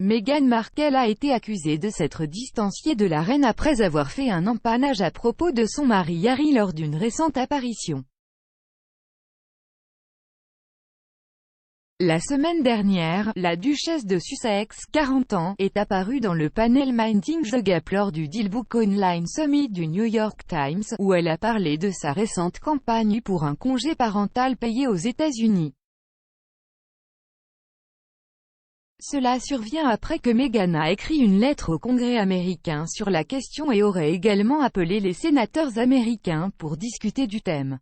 Meghan Markle a été accusée de s'être distanciée de la reine après avoir fait un empannage à propos de son mari Harry lors d'une récente apparition. La semaine dernière, la duchesse de Sussex, 40 ans, est apparue dans le panel Minding the Gap lors du DealBook Online Summit du New York Times, où elle a parlé de sa récente campagne pour un congé parental payé aux États-Unis. Cela survient après que Meghan a écrit une lettre au Congrès américain sur la question et aurait également appelé les sénateurs américains pour discuter du thème.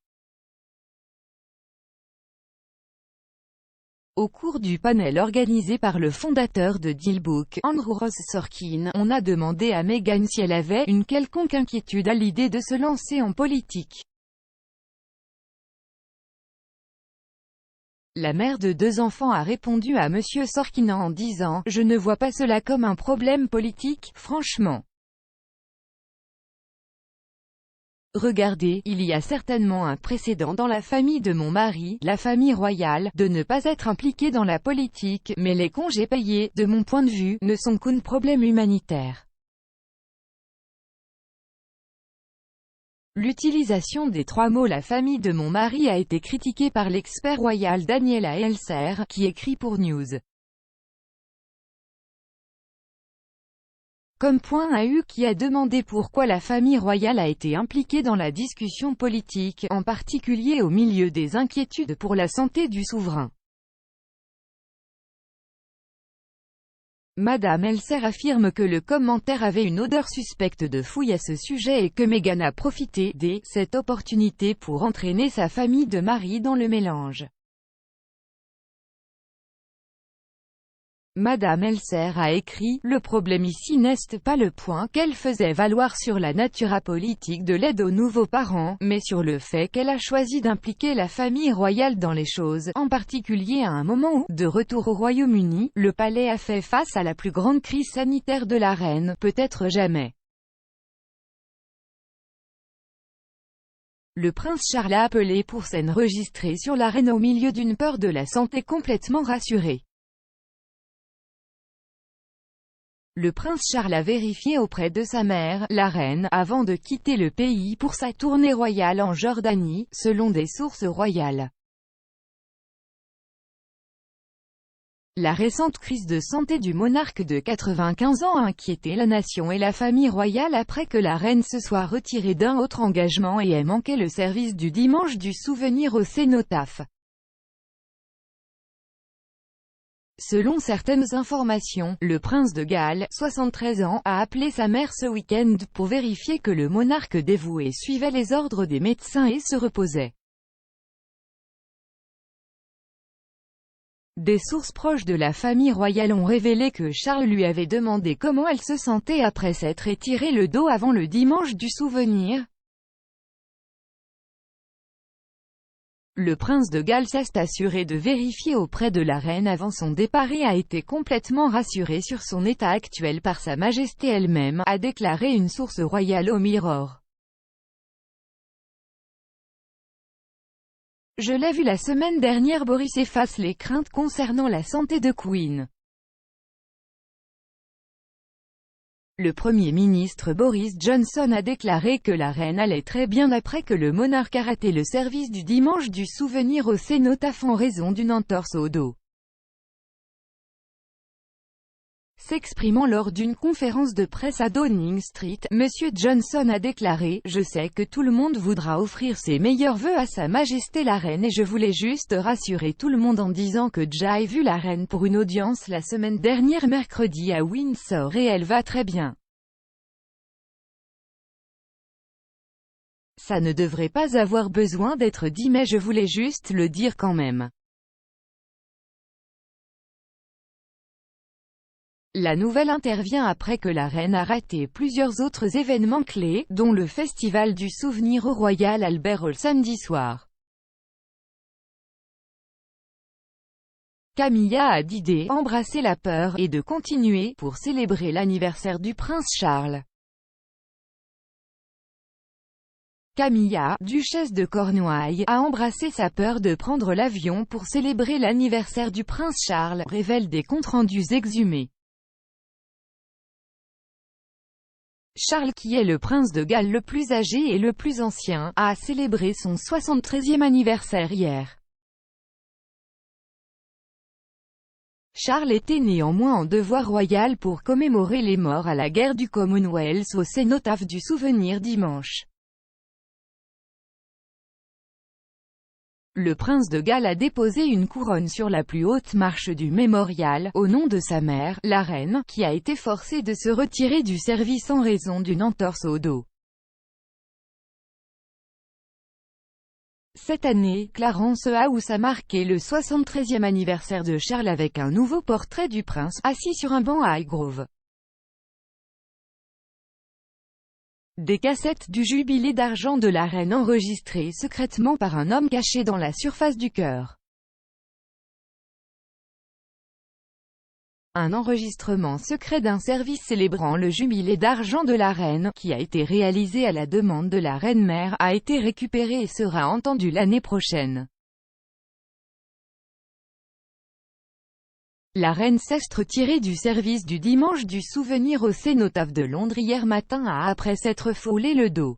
Au cours du panel organisé par le fondateur de DealBook, Andrew Ross Sorkin, on a demandé à Meghan si elle avait une quelconque inquiétude à l'idée de se lancer en politique. La mère de 2 enfants a répondu à Monsieur Sorkin en disant « Je ne vois pas cela comme un problème politique, franchement. Regardez, il y a certainement un précédent dans la famille de mon mari, la famille royale, de ne pas être impliquée dans la politique, mais les congés payés, de mon point de vue, ne sont qu'un problème humanitaire. » L'utilisation des 3 mots « la famille de mon mari » a été critiquée par l'expert royal Daniela Elser, qui écrit pour News. Comme point AU qui a demandé pourquoi la famille royale a été impliquée dans la discussion politique, en particulier au milieu des inquiétudes pour la santé du souverain. Madame Elser affirme que le commentaire avait une odeur suspecte de fouille à ce sujet et que Meghan a profité de cette opportunité pour entraîner sa famille de mari dans le mélange. Madame Elser a écrit « Le problème ici n'est pas le point qu'elle faisait valoir sur la natura politique de l'aide aux nouveaux parents, mais sur le fait qu'elle a choisi d'impliquer la famille royale dans les choses, en particulier à un moment où, de retour au Royaume-Uni, le palais a fait face à la plus grande crise sanitaire de la reine, peut-être jamais. » Le prince Charles a appelé pour scène enregistrée sur la reine au milieu d'une peur de la santé complètement rassurée. Le prince Charles a vérifié auprès de sa mère, la reine, avant de quitter le pays pour sa tournée royale en Jordanie, selon des sources royales. La récente crise de santé du monarque de 95 ans a inquiété la nation et la famille royale après que la reine se soit retirée d'un autre engagement et ait manqué le service du dimanche du souvenir au cénotaphe. Selon certaines informations, le prince de Galles, 73 ans, a appelé sa mère ce week-end pour vérifier que le monarque dévoué suivait les ordres des médecins et se reposait. Des sources proches de la famille royale ont révélé que Charles lui avait demandé comment elle se sentait après s'être étiré le dos avant le dimanche du souvenir. Le prince de Galles s'est assuré de vérifier auprès de la reine avant son départ et a été complètement rassuré sur son état actuel par Sa Majesté elle-même, a déclaré une source royale au Mirror. Je l'ai vu la semaine dernière. Boris efface les craintes concernant la santé de Queen. Le Premier ministre Boris Johnson a déclaré que la reine allait très bien après que le monarque a raté le service du dimanche du souvenir au cénotaphe en raison d'une entorse au dos. S'exprimant lors d'une conférence de presse à Downing Street, M. Johnson a déclaré « Je sais que tout le monde voudra offrir ses meilleurs vœux à Sa Majesté la Reine et je voulais juste rassurer tout le monde en disant que j'ai vu la Reine pour une audience la semaine dernière mercredi à Windsor et elle va très bien. Ça ne devrait pas avoir besoin d'être dit mais je voulais juste le dire quand même. » La nouvelle intervient après que la reine a raté plusieurs autres événements clés, dont le Festival du Souvenir au Royal Albert Hall samedi soir. Camilla a dit d'embrasser la peur et de continuer pour célébrer l'anniversaire du prince Charles. Camilla, duchesse de Cornouailles, a embrassé sa peur de prendre l'avion pour célébrer l'anniversaire du prince Charles, révèlent des comptes rendus exhumés. Charles, qui est le prince de Galles le plus âgé et le plus ancien, a célébré son 73e anniversaire hier. Charles était néanmoins en devoir royal pour commémorer les morts à la guerre du Commonwealth au cénotaphe du souvenir dimanche. Le prince de Galles a déposé une couronne sur la plus haute marche du mémorial, au nom de sa mère, la reine, qui a été forcée de se retirer du service en raison d'une entorse au dos. Cette année, Clarence House a marqué le 73e anniversaire de Charles avec un nouveau portrait du prince, assis sur un banc à Highgrove. Des cassettes du jubilé d'argent de la reine enregistrées secrètement par un homme caché dans la surface du cœur. Un enregistrement secret d'un service célébrant le jubilé d'argent de la reine, qui a été réalisé à la demande de la reine-mère, a été récupéré et sera entendu l'année prochaine. La reine s'est retirée du service du dimanche du souvenir au cénotaphe de Londres hier matin après s'être frôlé le dos.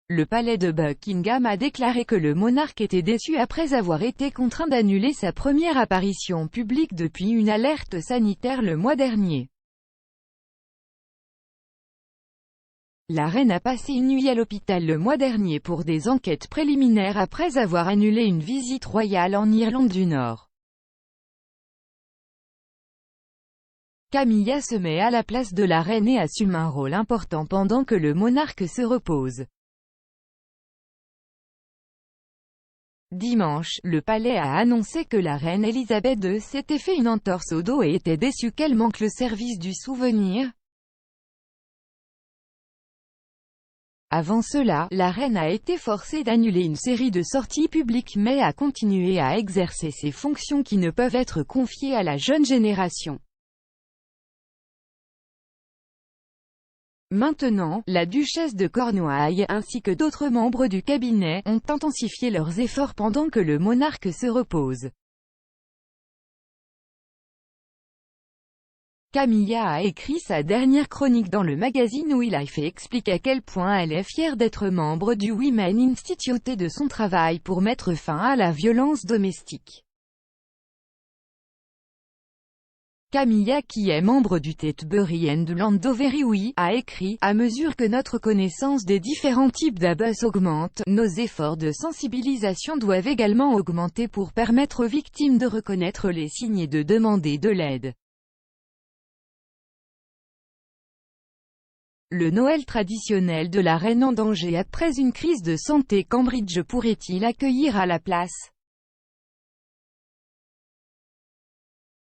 Le palais de Buckingham a déclaré que le monarque était déçu après avoir été contraint d'annuler sa première apparition publique depuis une alerte sanitaire le mois dernier. La reine a passé une nuit à l'hôpital le mois dernier pour des enquêtes préliminaires après avoir annulé une visite royale en Irlande du Nord. Camilla se met à la place de la reine et assume un rôle important pendant que le monarque se repose. Dimanche, le palais a annoncé que la reine Elisabeth II s'était fait une entorse au dos et était déçue qu'elle manque le service du souvenir. Avant cela, la reine a été forcée d'annuler une série de sorties publiques mais a continué à exercer ses fonctions qui ne peuvent être confiées à la jeune génération. Maintenant, la duchesse de Cornouailles, ainsi que d'autres membres du cabinet, ont intensifié leurs efforts pendant que le monarque se repose. Camilla a écrit sa dernière chronique dans le magazine We Life et explique à quel point elle est fière d'être membre du Women Institute et de son travail pour mettre fin à la violence domestique. Camilla, qui est membre du Tetbury and Llandovery, a écrit « À mesure que notre connaissance des différents types d'abus augmente, nos efforts de sensibilisation doivent également augmenter pour permettre aux victimes de reconnaître les signes et de demander de l'aide. » Le Noël traditionnel de la reine en danger après une crise de santé. Cambridge pourrait-il accueillir à la place?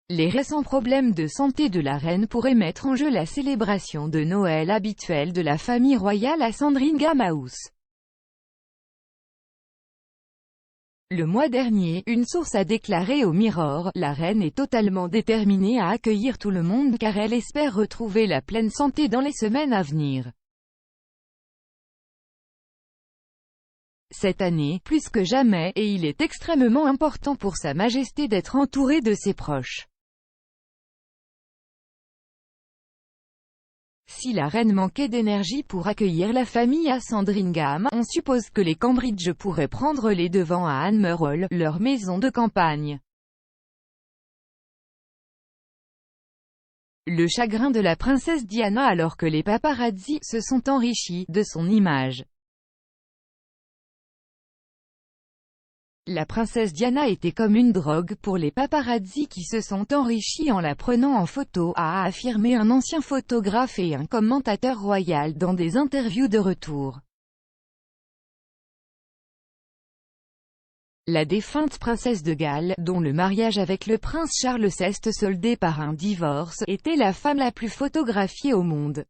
Les récents problèmes de santé de la reine pourraient mettre en jeu la célébration de Noël habituelle de la famille royale à Sandringham House. Le mois dernier, une source a déclaré au Mirror, la reine est totalement déterminée à accueillir tout le monde car elle espère retrouver la pleine santé dans les semaines à venir. Cette année, plus que jamais, et il est extrêmement important pour Sa Majesté d'être entourée de ses proches. Si la reine manquait d'énergie pour accueillir la famille à Sandringham, on suppose que les Cambridge pourraient prendre les devants à Almerol, leur maison de campagne. Le chagrin de la princesse Diana alors que les paparazzi se sont enrichis de son image. La princesse Diana était comme une drogue pour les paparazzi qui se sont enrichis en la prenant en photo, a affirmé un ancien photographe et un commentateur royal dans des interviews de retour. La défunte princesse de Galles, dont le mariage avec le prince Charles s'est soldé par un divorce, était la femme la plus photographiée au monde.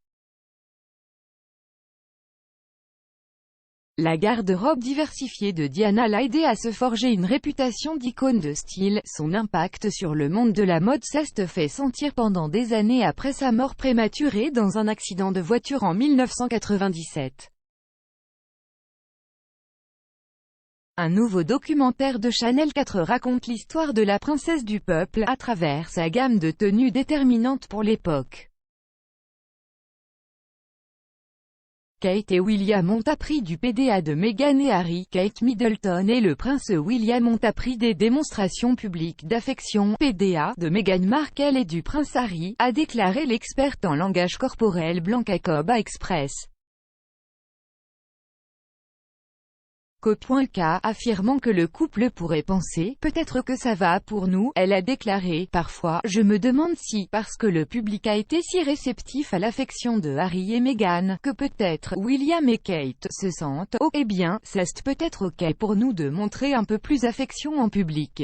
La garde-robe diversifiée de Diana l'a aidée à se forger une réputation d'icône de style. Son impact sur le monde de la mode s'est fait sentir pendant des années après sa mort prématurée dans un accident de voiture en 1997. Un nouveau documentaire de Channel 4 raconte l'histoire de la princesse du peuple, à travers sa gamme de tenues déterminantes pour l'époque. Kate et William ont appris du PDA de Meghan et Harry. Kate Middleton et le prince William ont appris des démonstrations publiques d'affection, PDA, de Meghan Markle et du prince Harry, a déclaré l'experte en langage corporel Blanca Cobb à Express. Co.K, affirmant que le couple pourrait penser « peut-être que ça va pour nous », elle a déclaré « parfois, je me demande si, parce que le public a été si réceptif à l'affection de Harry et Meghan, que peut-être, William et Kate, se sentent « oh, eh bien, c'est peut-être ok pour nous de montrer un peu plus affection en public ».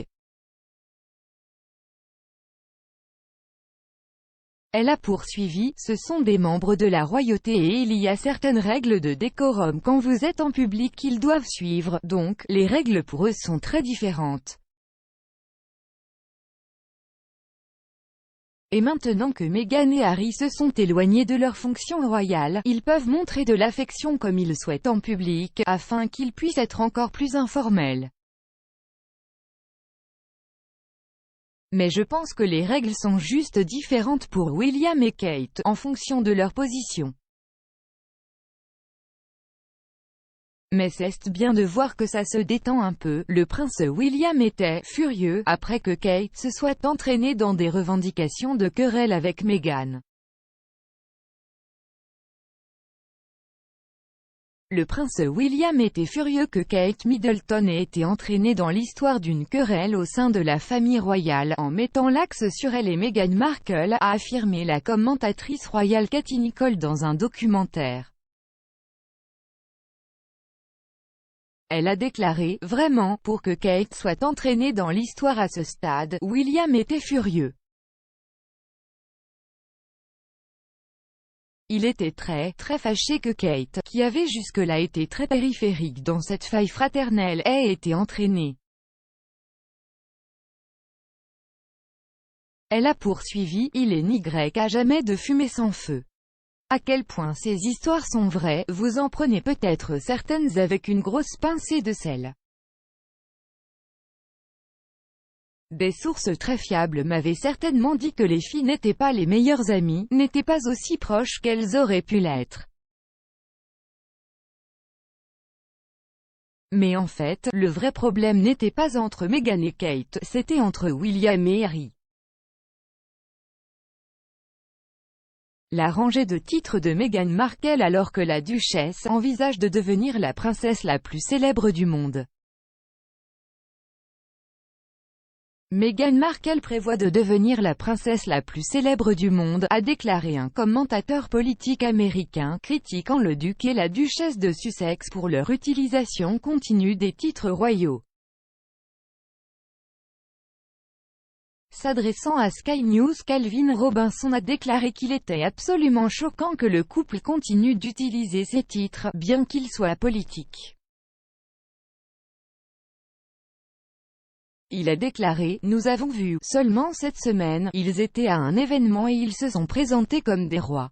Elle a poursuivi, ce sont des membres de la royauté et il y a certaines règles de décorum quand vous êtes en public qu'ils doivent suivre, donc, les règles pour eux sont très différentes. Et maintenant que Meghan et Harry se sont éloignés de leur fonction royale, ils peuvent montrer de l'affection comme ils souhaitent en public, afin qu'ils puissent être encore plus informels. Mais je pense que les règles sont juste différentes pour William et Kate, en fonction de leur position. Mais c'est bien de voir que ça se détend un peu. Le prince William était « furieux » après que Kate se soit entraînée dans des revendications de querelle avec Meghan. Le prince William était furieux que Kate Middleton ait été entraînée dans l'histoire d'une querelle au sein de la famille royale, en mettant l'axe sur elle et Meghan Markle, a affirmé la commentatrice royale Katie Nicholl dans un documentaire. Elle a déclaré « Vraiment, pour que Kate soit entraînée dans l'histoire à ce stade, William était furieux. Il était très fâché que Kate, qui avait jusque-là été très périphérique dans cette faille fraternelle, ait été entraînée. » Elle a poursuivi, il est ni grec à jamais de fumée sans feu. À quel point ces histoires sont vraies, vous en prenez peut-être certaines avec une grosse pincée de sel. Des sources très fiables m'avaient certainement dit que les filles n'étaient pas les meilleures amies, n'étaient pas aussi proches qu'elles auraient pu l'être. Mais en fait, le vrai problème n'était pas entre Meghan et Kate, c'était entre William et Harry. La rangée de titres de Meghan Markle alors que la duchesse envisage de devenir la princesse la plus célèbre du monde. Meghan Markle prévoit de devenir la princesse la plus célèbre du monde, a déclaré un commentateur politique américain, critiquant le duc et la duchesse de Sussex pour leur utilisation continue des titres royaux. S'adressant à Sky News, Calvin Robinson a déclaré qu'il était absolument choquant que le couple continue d'utiliser ces titres, bien qu'ils soient politiques. Il a déclaré « Nous avons vu, seulement cette semaine, ils étaient à un événement et ils se sont présentés comme des rois.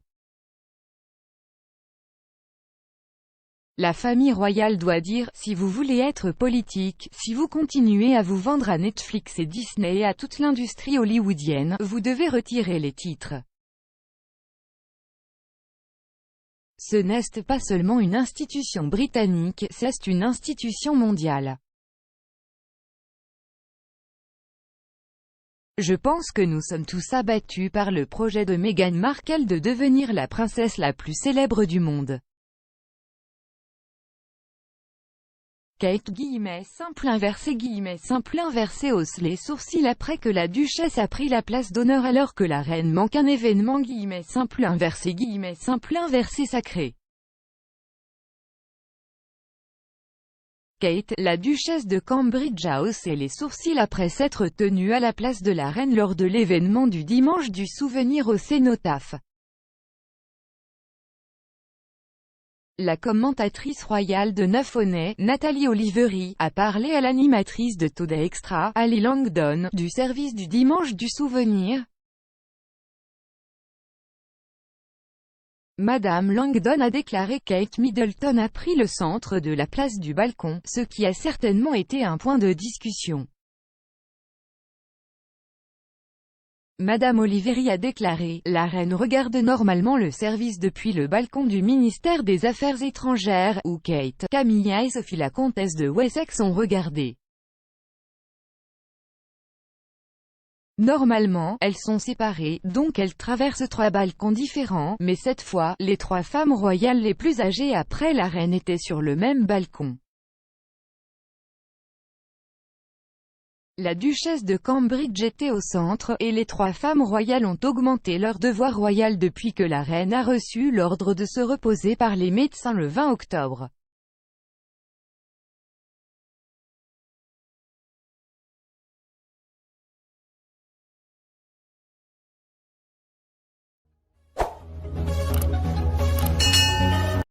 La famille royale doit dire, si vous voulez être politique, si vous continuez à vous vendre à Netflix et Disney et à toute l'industrie hollywoodienne, vous devez retirer les titres. Ce n'est pas seulement une institution britannique, c'est une institution mondiale. Je pense que nous sommes tous abattus par le projet de Meghan Markle de devenir la princesse la plus célèbre du monde. Kate simple inversé hausse les sourcils après que la duchesse a pris la place d'honneur alors que la reine manque un événement simple inversé sacré. Kate, la duchesse de Cambridge a haussé les sourcils après s'être tenue à la place de la reine lors de l'événement du dimanche du souvenir au cénotaphe. La commentatrice royale de 9 Honnêts, Nathalie Oliveri, a parlé à l'animatrice de Today Extra, Ali Langdon, du service du dimanche du souvenir. Madame Langdon a déclaré Kate Middleton a pris le centre de la place du balcon, ce qui a certainement été un point de discussion. Madame Oliveri a déclaré, la reine regarde normalement le service depuis le balcon du ministère des Affaires étrangères, où Kate, Camilla et Sophie la comtesse de Wessex ont regardé. Normalement, elles sont séparées, donc elles traversent 3 balcons différents, mais cette fois, les 3 femmes royales les plus âgées après la reine étaient sur le même balcon. La duchesse de Cambridge était au centre, et les 3 femmes royales ont augmenté leur devoir royal depuis que la reine a reçu l'ordre de se reposer par les médecins le 20 octobre.